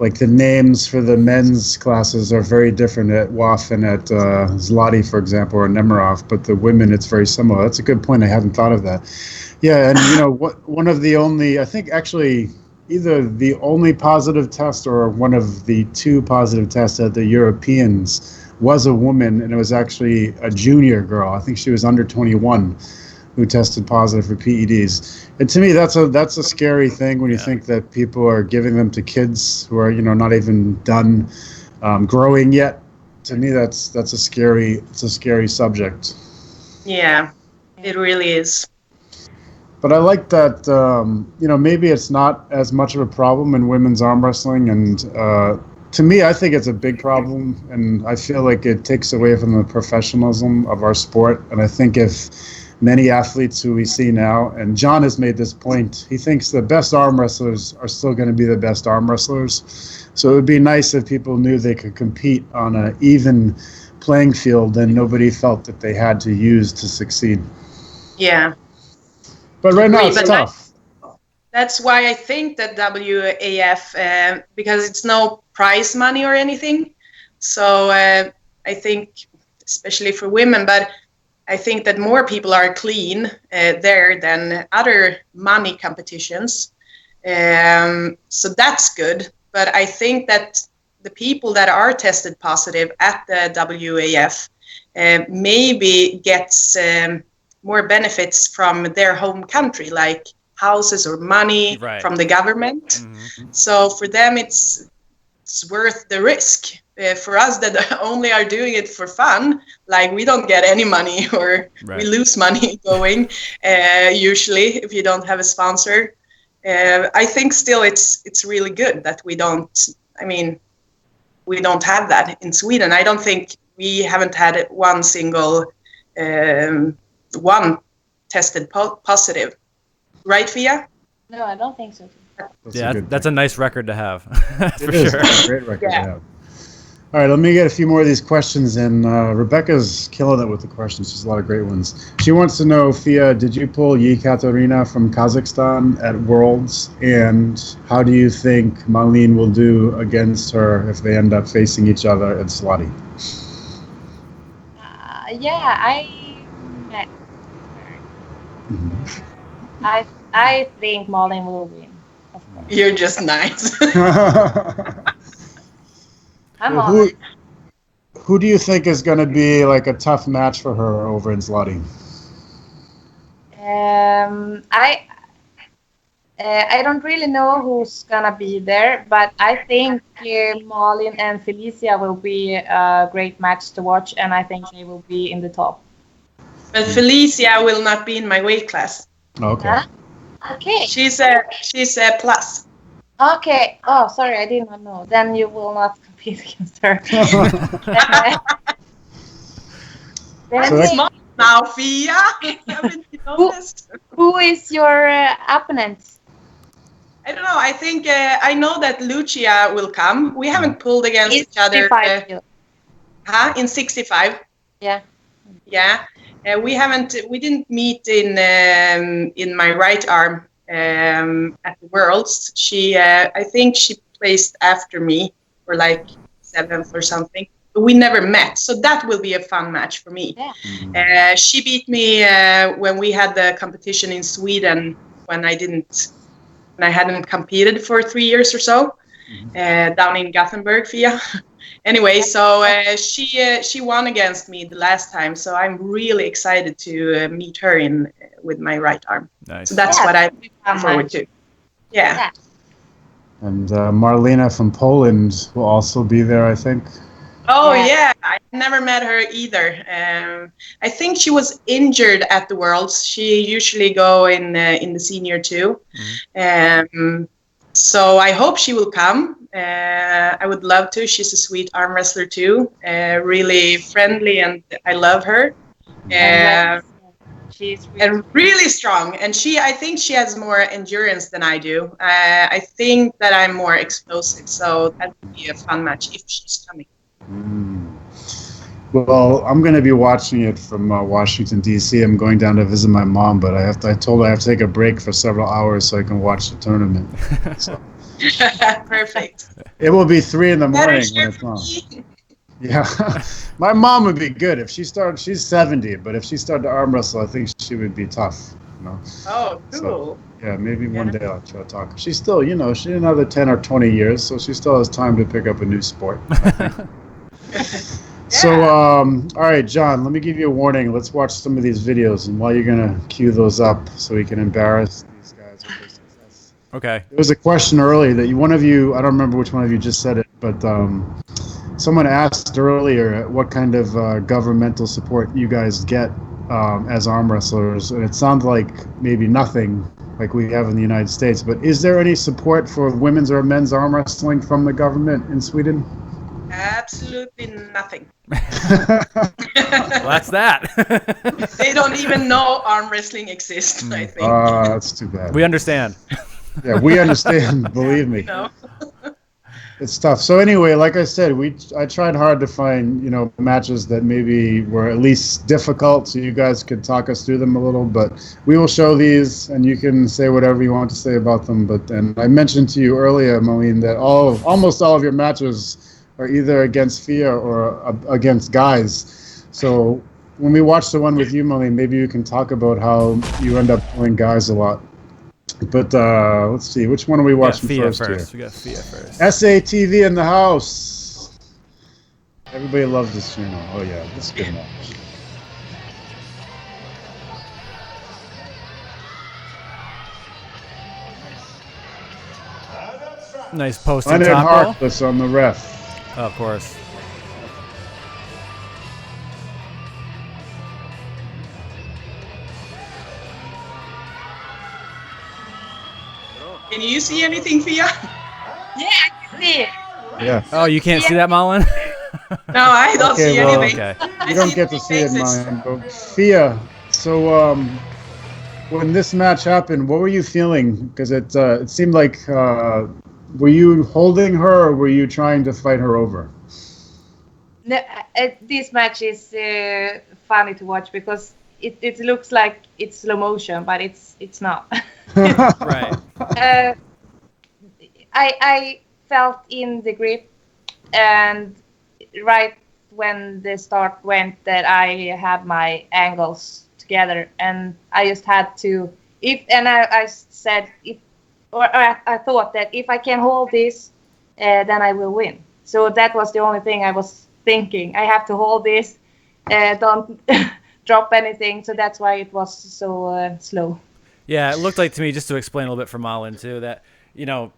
Like, the names for the men's classes are very different at WAF and at Zlati, for example, or Nemirov, but the women, it's very similar. That's a good point. I hadn't thought of that. Yeah, and, one of the only, I think actually either the only positive test or one of the two positive tests at the Europeans was a woman, and it was actually a junior girl. I think she was under 21 who tested positive for PEDs. And to me, that's a scary thing when you think that people are giving them to kids who are, not even done growing yet. To me, that's a scary subject. Yeah, it really is. But I like that, maybe it's not as much of a problem in women's arm wrestling. And to me, I think it's a big problem. And I feel like it takes away from the professionalism of our sport. And I think if many athletes who we see now, and John has made this point, he thinks the best arm wrestlers are still going to be the best arm wrestlers. So it would be nice if people knew they could compete on an even playing field and nobody felt that they had to use to succeed. Yeah. But right now it's tough. That's why I think that WAF, because it's no prize money or anything. So I think, especially for women, but I think that more people are clean there than other money competitions. So that's good. But I think that the people that are tested positive at the WAF maybe gets more benefits from their home country, like houses or money from the government. Mm-hmm. So for them, it's worth the risk. For us that only are doing it for fun, like we don't get any money or we lose money going usually if you don't have a sponsor. I think still it's really good that we don't have that in Sweden. I don't think we haven't had one single one tested positive. Right, Fia? No, I don't think so. That's a nice record to have. For it is sure. a great record to have. All right, let me get a few more of these questions in. Rebecca's killing it with the questions. She's a lot of great ones. She wants to know, Fia, did you pull Yekaterina from Kazakhstan at Worlds? And how do you think Malin will do against her if they end up facing each other at Slutty? Yeah, I met her. I think Malin will win. Of course. You're just nice. I'm honored. Who do you think is going to be like a tough match for her over in Slutty? I don't really know who's gonna be there, but I think Malin and Felicia will be a great match to watch, and I think they will be in the top. But Felicia will not be in my weight class. Okay. Huh? Okay. She's a plus. Okay. Oh, sorry, I did not know. Then you will not compete against her. That's smart now, Fia. Haven't you noticed? Who is your opponent? I don't know. I think I know that Lucia will come. We haven't pulled against each other. In 65. Yeah. Yeah. We didn't meet in my right arm at the Worlds. I think she placed after me for like 7th or something. But we never met, so that will be a fun match for me. Yeah. She beat me when we had the competition in Sweden when I hadn't competed for 3 years or so, down in Gothenburg, Fia. Anyway, so she won against me the last time, so I'm really excited to meet her with my right arm. Nice. So that's what I look forward to. Yeah. And Marlena from Poland will also be there, I think. Oh yeah, I never met her either. I think she was injured at the Worlds. She usually go in the senior too. So I hope she will come. I would love to. She's a sweet arm wrestler too. Really friendly, and I love her. She's really strong, and I think she has more endurance than I do. I think that I'm more explosive, so that would be a fun match if she's coming. Well, I'm going to be watching it from Washington, D.C. I'm going down to visit my mom, but I told her I have to take a break for several hours so I can watch the tournament. So. Perfect. It will be 3 in the morning when it's on. Yeah. My mom would be good if she started. She's 70, but if she started to arm wrestle, I think she would be tough. You know? Oh, cool. So, yeah, maybe one day I'll try to talk. She's still, she's another 10 or 20 years, so she still has time to pick up a new sport. So, all right, John, let me give you a warning. Let's watch some of these videos, and while you're going to cue those up so we can embarrass these guys with their success. Okay. There was a question earlier that one of you, I don't remember which one of you just said it, but someone asked earlier what kind of governmental support you guys get as arm wrestlers, and it sounds like maybe nothing like we have in the United States, but is there any support for women's or men's arm wrestling from the government in Sweden? Absolutely nothing. Well, that's that. They don't even know arm wrestling exists, I think. That's too bad. We understand. Yeah, we understand, believe me. No. It's tough. So anyway, like I said, I tried hard to find, matches that maybe were at least difficult so you guys could talk us through them a little, but we will show these and you can say whatever you want to say about them. And I mentioned to you earlier, Malin, that almost all of your matches are either against Fia or against guys. So when we watch the one with you, Malin, maybe you can talk about how you end up pulling guys a lot. But let's see, which one are we watching first here? We got Fia first. SATV in the house. Everybody loves this channel. Oh yeah, this is a good match. Nice posting Leonard top roll. Harkless on the ref. Oh, of course. Can you see anything, Fia? Yeah, I can see it. Yeah. Oh, you can't see that, Malin? No, I don't see anything. Okay. You don't get to see it, man. But Fia, so when this match happened, what were you feeling? Because it seemed like, were you holding her or were you trying to fight her over? No, this match is funny to watch because it looks like it's slow motion, but it's not. Right. I felt in the grip, and right when the start went, that I had my angles together, and I just had to. I said I thought that if I can hold this, then I will win. So that was the only thing I was thinking. I have to hold this, don't drop anything. So that's why it was so slow. Yeah, it looked like to me, just to explain a little bit for Malin too, that, you know,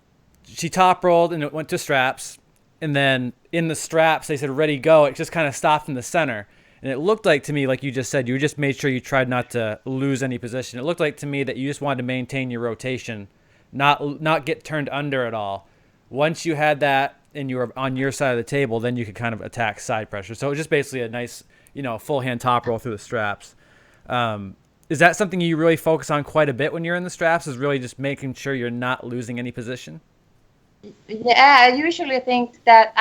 she top rolled and it went to straps. And then in the straps, they said, ready, go. It just kind of stopped in the center. And it looked like to me, like you just said, you just made sure you tried not to lose any position. It looked like to me that you just wanted to maintain your rotation, not get turned under at all. Once you had that and you were on your side of the table, then you could kind of attack side pressure. So it was just basically a nice, you know, full hand top roll through the straps. Is that something you really focus on quite a bit when you're in the straps, is really just making sure you're not losing any position? Yeah, I usually think that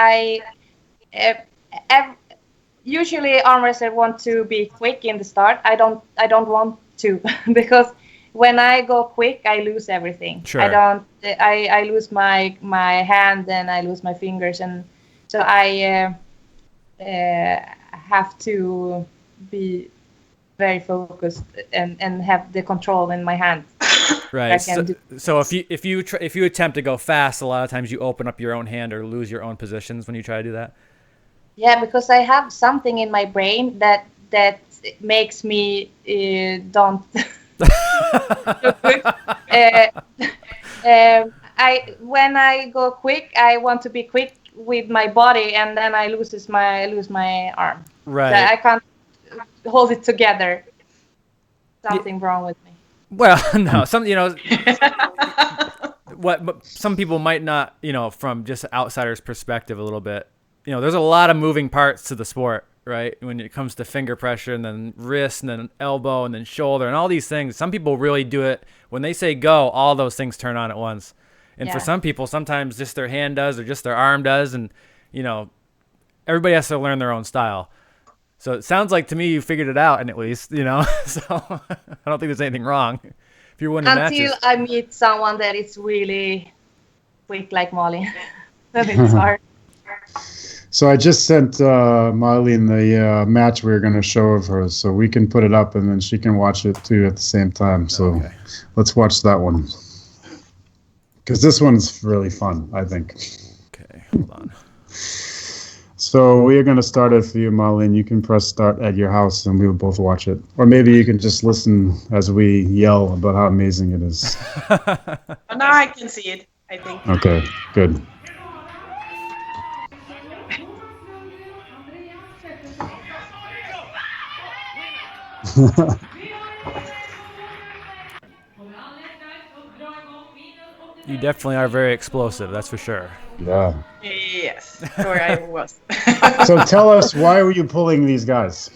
usually arm wrestlers want to be quick in the start. I don't want to because when I go quick, I lose everything. Sure. I lose my hand and I lose my fingers, and so I have to be very focused and have the control in my hand. Right. So if you attempt to go fast, a lot of times you open up your own hand or lose your own positions when you try to do that. Yeah, because I have something in my brain that makes me don't look good. When I go quick, I want to be quick with my body, and then I lose my arm. Right. So I can't hold it together. Something wrong with me. Well, no, some some people might not, from just an outsider's perspective a little bit. There's a lot of moving parts to the sport, right? When it comes to finger pressure and then wrist and then elbow and then shoulder and all these things. Some people really do it when they say go, all those things turn on at once. And for some people, sometimes just their hand does or just their arm does, and everybody has to learn their own style. So it sounds like to me you figured it out, and at least, so I don't think there's anything wrong. If you're winning matches. Until I meet someone that is really quick like Malin, then it's hard. So I just sent Malin the match we were going to show of hers, so we can put it up and then she can watch it too at the same time. So Let's watch that one. Because this one's really fun, I think. Okay, hold on. So we are going to start it for you, Malin. You can press start at your house and we will both watch it. Or maybe you can just listen as we yell about how amazing it is. Now I can see it, I think. Okay, good. You definitely are very explosive, that's for sure. Yeah. Yes, or I was. So tell us, why were you pulling these guys?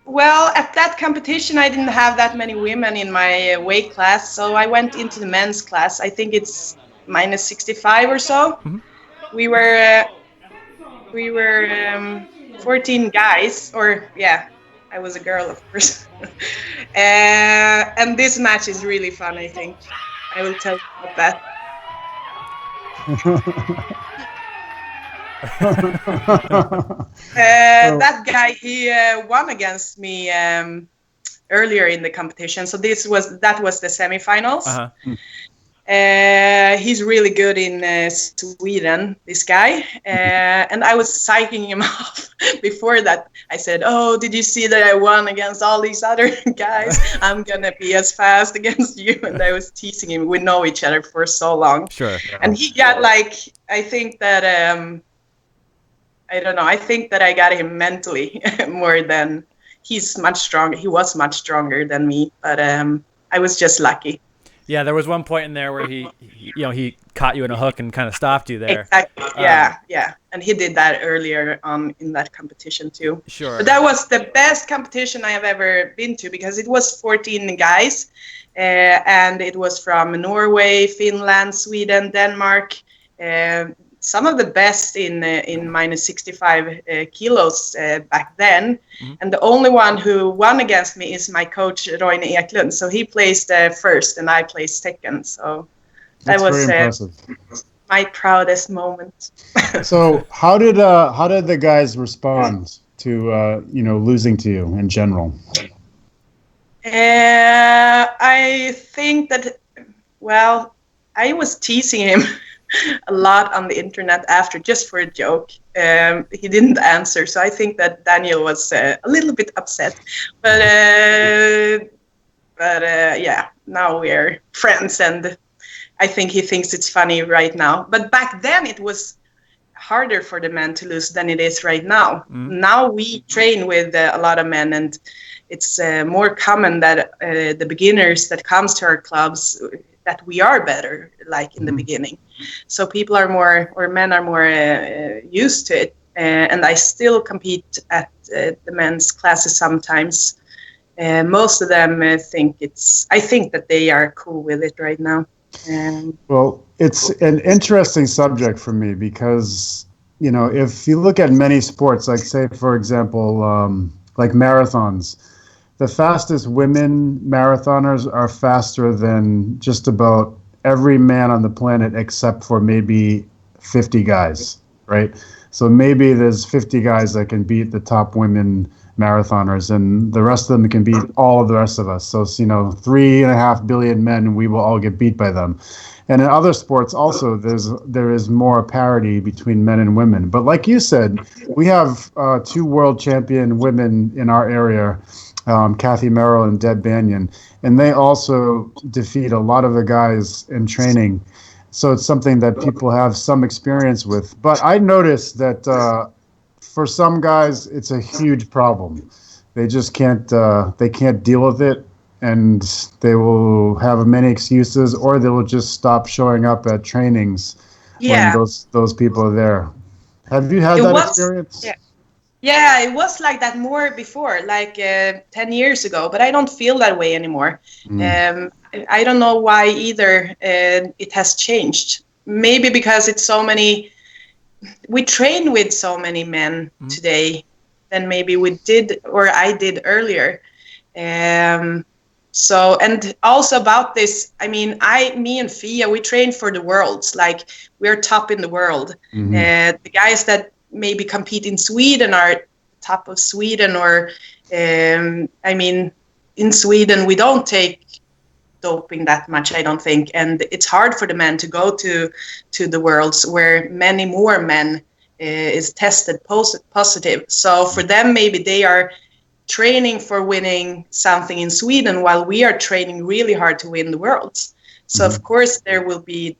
Well, at that competition, I didn't have that many women in my weight class, so I went into the men's class. I think it's minus 65 or so. Mm-hmm. We were 14 guys, I was a girl, of course. And this match is really fun, I think. I will tell you about that. That guy, he won against me earlier in the competition. So that was the semifinals. Uh-huh. He's really good in Sweden, this guy. And I was psyching him off before that. I said, "Oh, did you see that I won against all these other guys? I'm going to be as fast against you." And I was teasing him. We know each other for so long. Sure. And he got I think that, I don't know. I think that I got him mentally more than he's much stronger. He was much stronger than me, but I was just lucky. Yeah, there was one point in there where he caught you in a hook and kind of stopped you there. Exactly. Yeah. And he did that earlier on in that competition too. Sure. But that was the best competition I have ever been to because it was 14 guys, and it was from Norway, Finland, Sweden, Denmark, some of the best in minus 65 kilos back then. And the only one who won against me is my coach, Roine Eklund. So he placed first and I placed second. So that was very impressive. My proudest moment. So how did the guys respond to losing to you in general? I think that, well, I was teasing him a lot on the internet after, just for a joke. He didn't answer, so I think that Daniel was a little bit upset. But yeah, now we're friends, and I think he thinks it's funny right now. But back then it was harder for the men to lose than it is right now. Now we train with a lot of men, and it's more common that the beginners that comes to our clubs, that we are better, like in the beginning. So people are more, or men are more used to it. And I still compete at the men's classes sometimes. Most of them I think that they are cool with it right now. Well, it's an interesting subject for me because, if you look at many sports, like say, for example, like marathons, the fastest women marathoners are faster than just about every man on the planet except for maybe 50 guys, right? So maybe there's 50 guys that can beat the top women marathoners, and the rest of them can beat all of the rest of us. So, 3.5 billion men, we will all get beat by them. And in other sports also, there is more parity between men and women. But like you said, we have 2 world champion women in our area, Kathy Merrill and Deb Banyan, and they also defeat a lot of the guys in training. So it's something that people have some experience with. But I noticed that for some guys, it's a huge problem. They just can't deal with it, and they will have many excuses, or they will just stop showing up at trainings when those people are there. Have you had that experience? Yeah, it was like that more before, like 10 years ago, but I don't feel that way anymore. I don't know why either. It has changed. Maybe because it's so many, we train with so many men today than maybe we did, or I did earlier. So, and also about this, I mean, me and Fia, we train for the worlds, like we're top in the world. The guys that maybe compete in Sweden are top of Sweden, or I mean, in Sweden we don't take doping that much, I don't think, and it's hard for the men to go to the worlds where many more men is tested positive. So for them, maybe they are training for winning something in Sweden while we are training really hard to win the worlds. So of course there will be,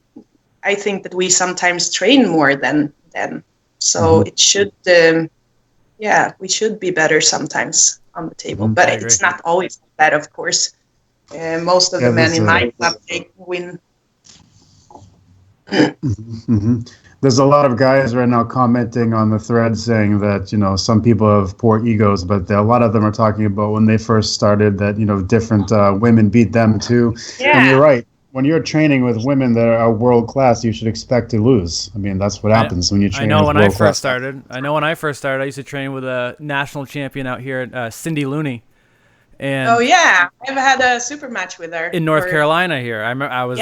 I think that we sometimes train more than them. So it should, we should be better sometimes on the table. But it's not always that, of course. Most of the men in my club, they win. There's a lot of guys right now commenting on the thread saying that, some people have poor egos, but a lot of them are talking about when they first started that, different women beat them too. Yeah. And you're right. When you're training with women that are world class, you should expect to lose. I mean, that's what happens when you train with world class. I know when I first started, I used to train with a national champion out here, Cindy Looney. And I've had a super match with her in North Carolina here. I was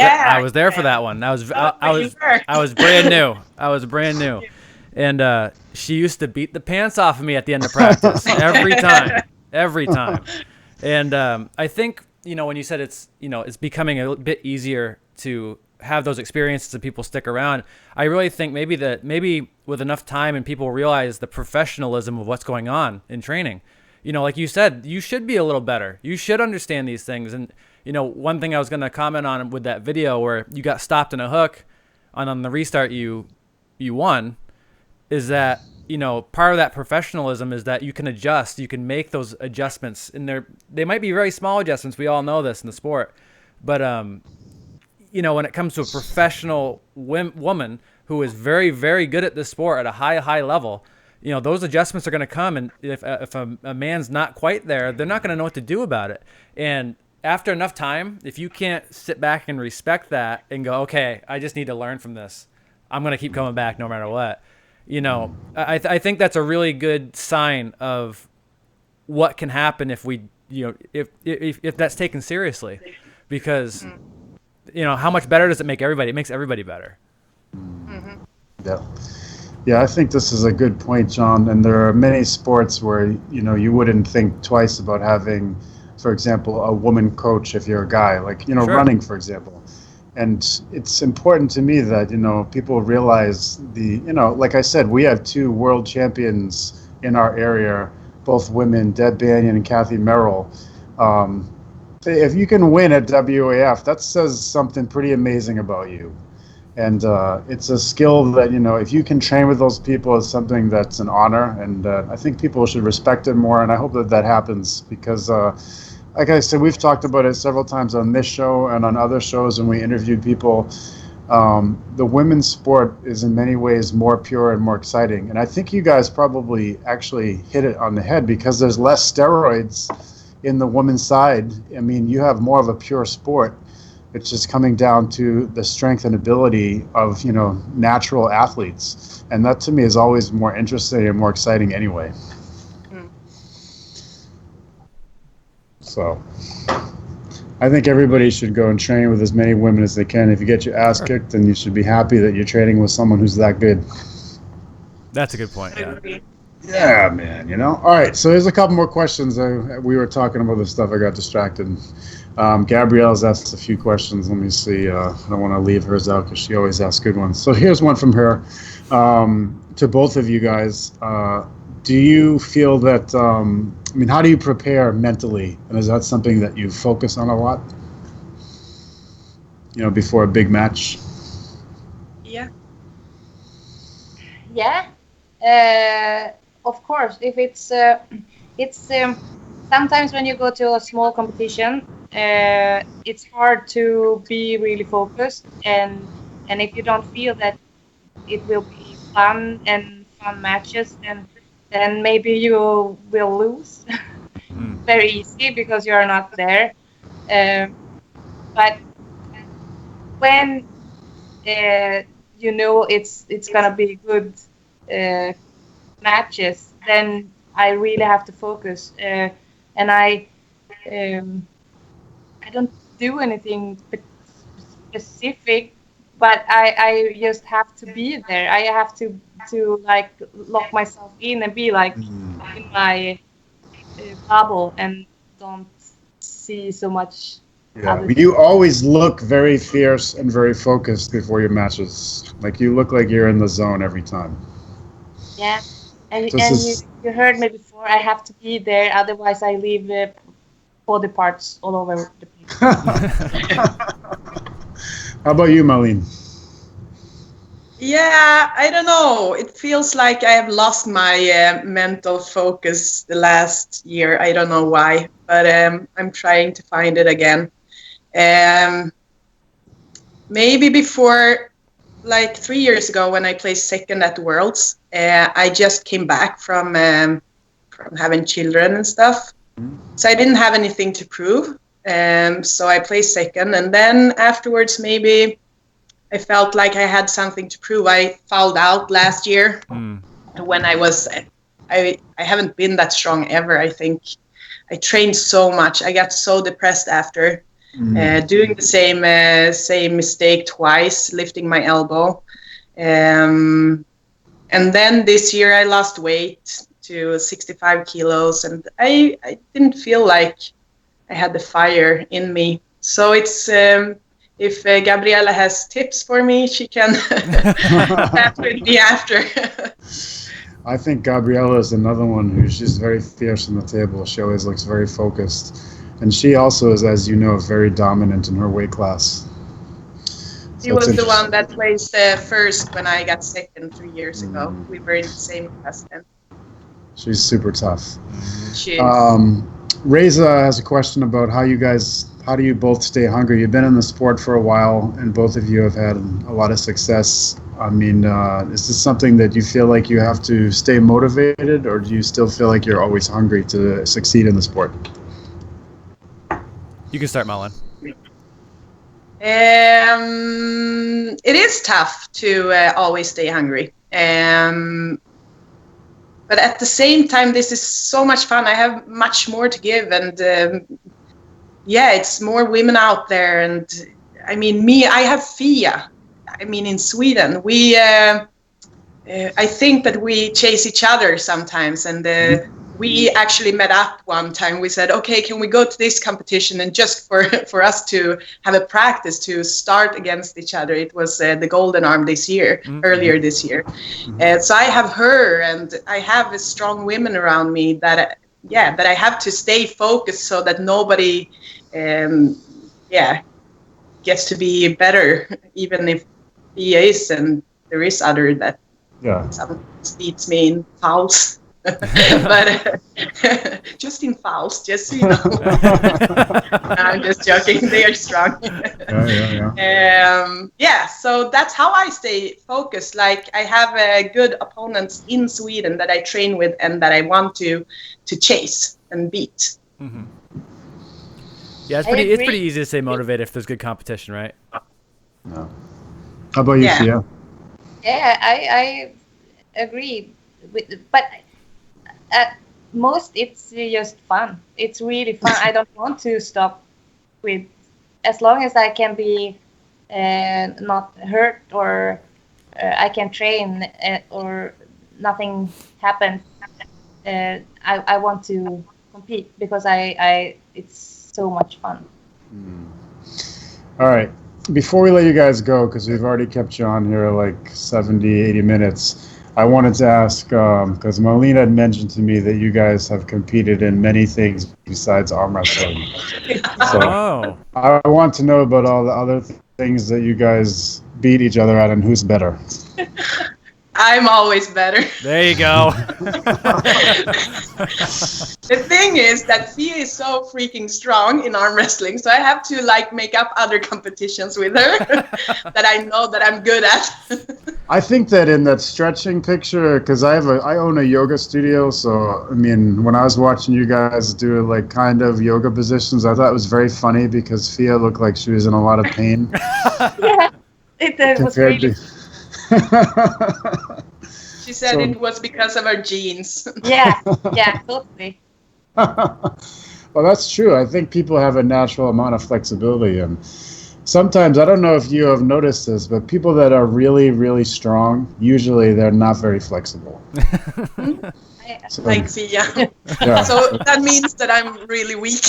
there for that one. I was brand new. I was brand new, and she used to beat the pants off of me at the end of practice every time. And I think when you said it's becoming a bit easier to have those experiences and people stick around. I really think maybe with enough time and people realize the professionalism of what's going on in training. Like you said, you should be a little better. You should understand these things. And, one thing I was going to comment on with that video where you got stopped in a hook on the restart you won is that, part of that professionalism is that you can adjust. You can make those adjustments. And they might be very small adjustments. We all know this in the sport. But, when it comes to a professional woman who is very, very good at this sport at a high level, those adjustments are going to come, and if a man's not quite there, they're not going to know what to do about it. And after enough time, if you can't sit back and respect that and go, okay, I just need to learn from this. I'm gonna keep coming back no matter what. You know, I think that's a really good sign of what can happen if we, you know, if that's taken seriously, because, you know, how much better does it make everybody? It makes everybody better. Yeah. Yeah, I think this is a good point, John. And there are many sports where, you know, you wouldn't think twice about having, for example, a woman coach if you're a guy, like, you know, Sure. running, for example. And it's important to me that, you know, people realize you know, like I said, we have 2 world champions in our area, both women, Deb Banyan and Kathy Merrill. If you can win at WAF, that says something pretty amazing about you. And it's a skill that, you know, if you can train with those people, it's something that's an honor. And I think people should respect it more. And I hope that that happens because, like I said, we've talked about it several times on this show and on other shows when we interviewed people. The women's sport is in many ways more pure and more exciting. And I think you guys probably actually hit it on the head because there's less steroids in the women's side. I mean, you have more of a pure sport. It's just coming down to the strength and ability of, you know, natural athletes. And that to me is always more interesting and more exciting anyway. So I think everybody should go and train with as many women as they can. If you get your ass kicked, then you should be happy that you're training with someone who's that good. That's a good point. Yeah. Yeah, man, you know. All right, so there's a couple more questions. We were talking about this stuff. I got distracted. Gabrielle's asked a few questions. Let me see. I don't want to leave hers out because she always asks good ones. So here's one from her. To both of you guys, do you feel that, I mean, how do you prepare mentally? And is that something that you focus on a lot? You know, before a big match? Yeah. Yeah. Of course, if it's sometimes when you go to a small competition, it's hard to be really focused, and if you don't feel that it will be fun matches, then maybe you will lose very easy because you're not there. But when you know it's gonna be good matches, then I really have to focus, and I don't do anything specific, but I just have to be there. I have to like lock myself in and be like in my bubble and don't see so much. Yeah, you always look very fierce and very focused before your matches. Like you look like you're in the zone every time. Yeah, and So you heard me before. I have to be there, otherwise I leave body parts all over the place. How about you, Malin? Yeah, I don't know. It feels like I have lost my mental focus the last year. I don't know why, but I'm trying to find it again. Maybe before, like 3 years ago, when I placed second at the Worlds, I just came back from having children and stuff, so I didn't have anything to prove. So I placed second, and then afterwards, maybe I felt like I had something to prove. I fouled out last year when I haven't been that strong ever. I think I trained so much. I got so depressed after doing the same mistake twice, lifting my elbow. And then this year I lost weight to 65 kilos, and I didn't feel like I had the fire in me. So it's if Gabriella has tips for me, she can chat with me after. I think Gabriella is another one who's just very fierce on the table. She always looks very focused. And she also is, as you know, very dominant in her weight class. She was the one that placed first when I got second 3 years ago. We were in the same class then. She's super tough. She is. Reza has a question about how do you both stay hungry? You've been in the sport for a while, and both of you have had a lot of success. I mean, is this something that you feel like you have to stay motivated, or do you still feel like you're always hungry to succeed in the sport? You can start, Malin. It is tough to always stay hungry. But at the same time, this is so much fun. I have much more to give, and it's more women out there. And I mean, I have Fia. I mean, in Sweden, we I think that we chase each other sometimes, and we actually met up one time. We said, okay, can we go to this competition? And just for us to have a practice to start against each other. It was the Golden Arm this year, earlier this year. So I have her, and I have strong women around me that I have to stay focused so that nobody, gets to be better, even if he is, and there is other that sometimes beats me in fouls. But just in fouls, just so you know. I'm just joking. They are strong. So that's how I stay focused. Like, I have good opponents in Sweden that I train with and that I want to chase and beat. Mm-hmm. Yeah, it's pretty easy to stay motivated if there's good competition, right? No. How about you, Fia? Yeah, I agree. But at most, it's just fun. It's really fun. I don't want to stop with, as long as I can be not hurt, or I can train, or nothing happens. I want to compete because it's so much fun. All right. Before we let you guys go, because we've already kept you on here like 70, 80 minutes, I wanted to ask, because Malin had mentioned to me that you guys have competed in many things besides arm wrestling. So I want to know about all the other things that you guys beat each other at and who's better. I'm always better. There you go. The thing is that Fia is so freaking strong in arm wrestling, so I have to make up other competitions with her that I know that I'm good at. I think that in that stretching picture, because I own a yoga studio, so I mean, when I was watching you guys do kind of yoga positions, I thought it was very funny because Fia looked like she was in a lot of pain. Yeah, it was really. She said it was because of her genes. Yeah, totally. Well, that's true. I think people have a natural amount of flexibility, and sometimes, I don't know if you have noticed this, but people that are really, really strong, usually they're not very flexible. Like Fia. Yeah. So that means that I'm really weak.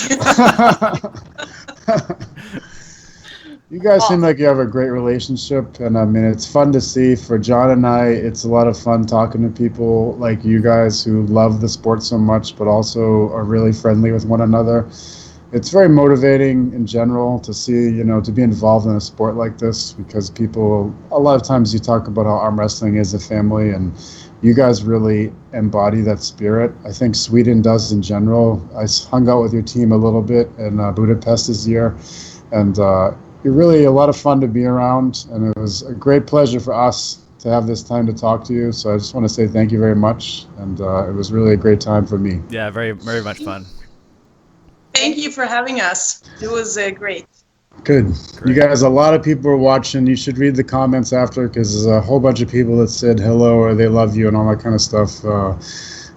You guys seem like you have a great relationship, and I mean, it's fun to see. For John and I, it's a lot of fun talking to people like you guys who love the sport so much, but also are really friendly with one another. It's very motivating in general to see, to be involved in a sport like this, because people, a lot of times you talk about how arm wrestling is a family, and you guys really embody that spirit. I think Sweden does in general. I hung out with your team a little bit in Budapest this year, and you're really a lot of fun to be around, and it was a great pleasure for us to have this time to talk to you. So I just want to say thank you very much, and it was really a great time for me. Yeah, very, very much fun. Thank you for having us. It was great. Good. You guys, a lot of people are watching. You should read the comments after, because there's a whole bunch of people that said hello or they love you and all that kind of stuff.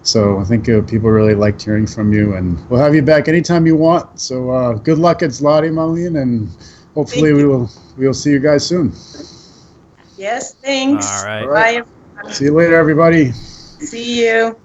So I think people really liked hearing from you, and we'll have you back anytime you want. So good luck at Zlati, Malin, and hopefully we'll see you guys soon. Yes, thanks. All right. Bye. See you later, everybody. See you.